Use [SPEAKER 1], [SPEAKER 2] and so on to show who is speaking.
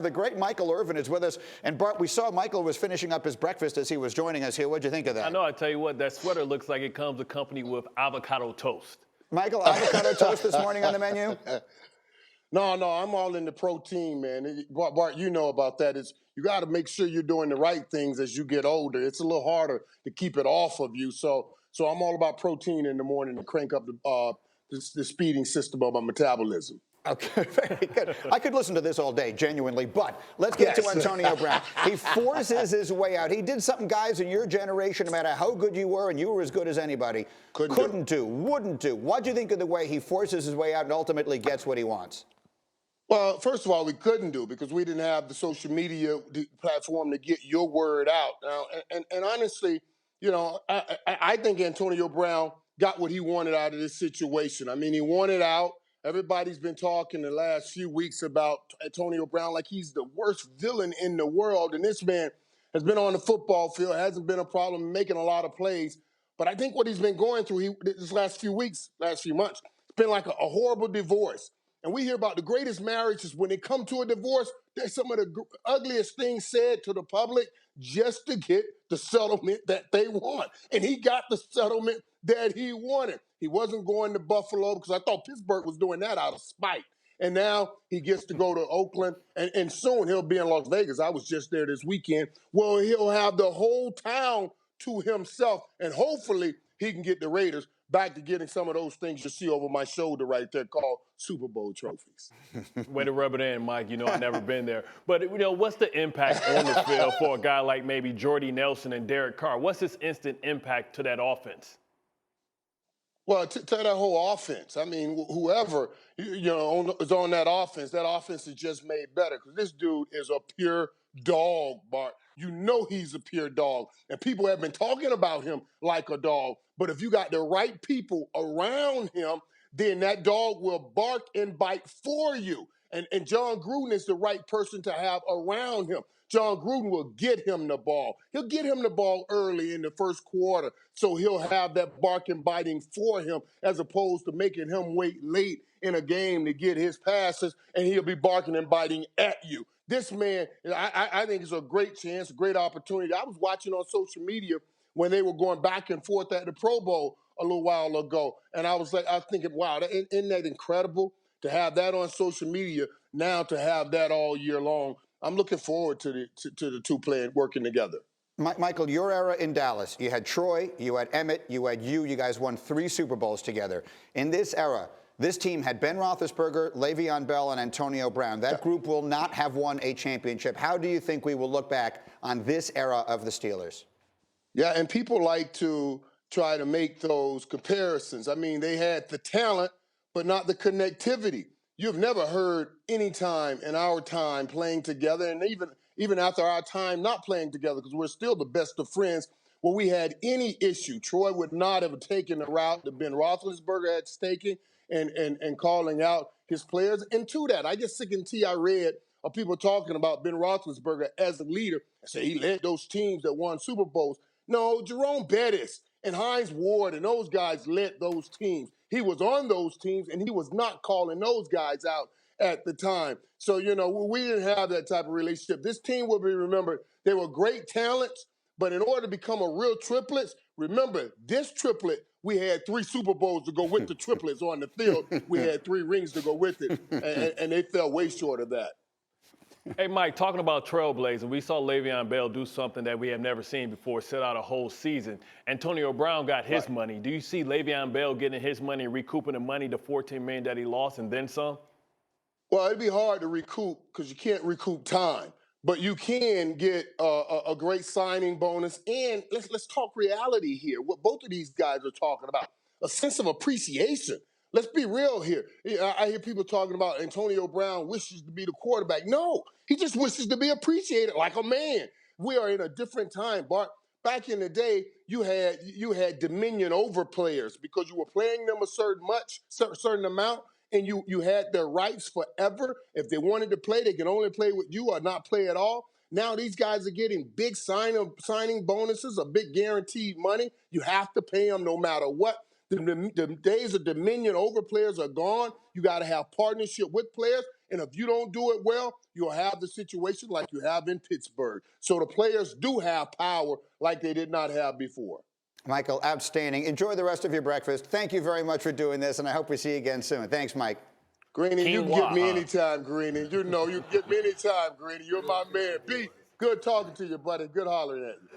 [SPEAKER 1] The great Michael Irvin is with us. And Bart, we saw Michael was finishing up his breakfast as he was joining us here. What'd you think of that?
[SPEAKER 2] I know. I tell you what, that sweater looks like it comes accompanied with avocado toast.
[SPEAKER 1] Michael, avocado toast this morning on the menu?
[SPEAKER 3] No, I'm all in the protein, man. Bart, you know about that. You got to make sure you're doing the right things as you get older. It's a little harder to keep it off of you. So I'm all about protein in the morning to crank up the speeding system of my metabolism.
[SPEAKER 1] Okay, very good. I could listen to this all day, genuinely, but let's get to Antonio Brown. He forces his way out. He did something guys in your generation, no matter how good you were, and you were as good as anybody, couldn't do, wouldn't do. What do you think of the way he forces his way out and ultimately gets what he wants?
[SPEAKER 3] Well, first of all, we couldn't do because we didn't have the social media platform to get your word out. Now, and honestly, I think Antonio Brown got what he wanted out of this situation. I mean, he wanted out. Everybody's been talking the last few weeks about Antonio Brown like he's the worst villain in the world. And this man has been on the football field, hasn't been a problem, making a lot of plays. But I think what he's been going through this last few weeks, last few months, it's been like a horrible divorce. And we hear about the greatest marriages when they come to a divorce, there's some of the ugliest things said to the public just to get the settlement that they want. And he got the settlement that he wanted. He wasn't going to Buffalo because I thought Pittsburgh was doing that out of spite. And now he gets to go to Oakland, and soon he'll be in Las Vegas. I was just there this weekend. Well, he'll have the whole town to himself, and hopefully he can get the Raiders back to getting some of those things you see over my shoulder right there called Super Bowl trophies.
[SPEAKER 2] Way to rub it in, Mike. I've never been there. But, what's the impact on the field for a guy like maybe Jordy Nelson and Derek Carr? What's his instant impact to that offense?
[SPEAKER 3] Well, to that whole offense, I mean, whoever, is on that offense is just made better because this dude is a pure dog, Bart. He's a pure dog. And people have been talking about him like a dog. But if you got the right people around him, then that dog will bark and bite for you. And Jon Gruden is the right person to have around him. Jon Gruden will get him the ball. He'll get him the ball early in the first quarter, so he'll have that bark and biting for him as opposed to making him wait late in a game to get his passes, and he'll be barking and biting at you. This man, I think it's a great chance, a great opportunity. I was watching on social media when they were going back and forth at the Pro Bowl a little while ago, and I was thinking, wow, isn't that incredible to have that on social media, now to have that all year long? I'm looking forward to the two playing working together.
[SPEAKER 1] Michael, your era in Dallas, you had Troy, you had Emmett, you had you guys won 3 Super Bowls together. In this era, this team had Ben Roethlisberger, Le'Veon Bell, and Antonio Brown. That group will not have won a championship. How do you think we will look back on this era of the Steelers?
[SPEAKER 3] Yeah, and people like to try to make those comparisons. I mean, they had the talent, but not the connectivity. You've never heard any time in our time playing together, and even after our time not playing together, because we're still the best of friends, where we had any issue. Troy would not have taken the route that Ben Roethlisberger had taken and calling out his players. And to that, I get sick and I read of people talking about Ben Roethlisberger as a leader and say he led those teams that won Super Bowls. No, Jerome Bettis and Hines Ward and those guys led those teams. He was on those teams, and he was not calling those guys out at the time. So, we didn't have that type of relationship. This team will be remembered. They were great talents, but in order to become a real triplets, remember, this triplet, we had 3 Super Bowls to go with the triplets on the field. We had 3 rings to go with it, and they fell way short of that.
[SPEAKER 2] Hey, Mike, talking about trailblazing, we saw Le'Veon Bell do something that we have never seen before, sit out a whole season. Antonio Brown got his money. Do you see Le'Veon Bell getting his money and recouping the money, the $14 million that he lost, and then some?
[SPEAKER 3] Well, it'd be hard to recoup because you can't recoup time. But you can get a great signing bonus. And let's talk reality here, what both of these guys are talking about, a sense of appreciation. Let's be real here. I hear people talking about Antonio Brown wishes to be the quarterback. No, he just wishes to be appreciated like a man. We are in a different time, Bart. Back in the day, you had dominion over players because you were playing them a certain amount, and you had their rights forever. If they wanted to play, they could only play with you or not play at all. Now these guys are getting big signing bonuses, a big guaranteed money. You have to pay them no matter what. The days of dominion over players are gone. You got to have partnership with players. And if you don't do it well, you'll have the situation like you have in Pittsburgh. So the players do have power like they did not have before.
[SPEAKER 1] Michael, outstanding. Enjoy the rest of your breakfast. Thank you very much for doing this, and I hope we see you again soon. Thanks, Mike.
[SPEAKER 3] Greeny, you can get me
[SPEAKER 2] Quinoa.
[SPEAKER 3] anytime, Greeny. You know, you can get me anytime, Greeny. You're my man. B, good talking to you, buddy. Good hollering at you.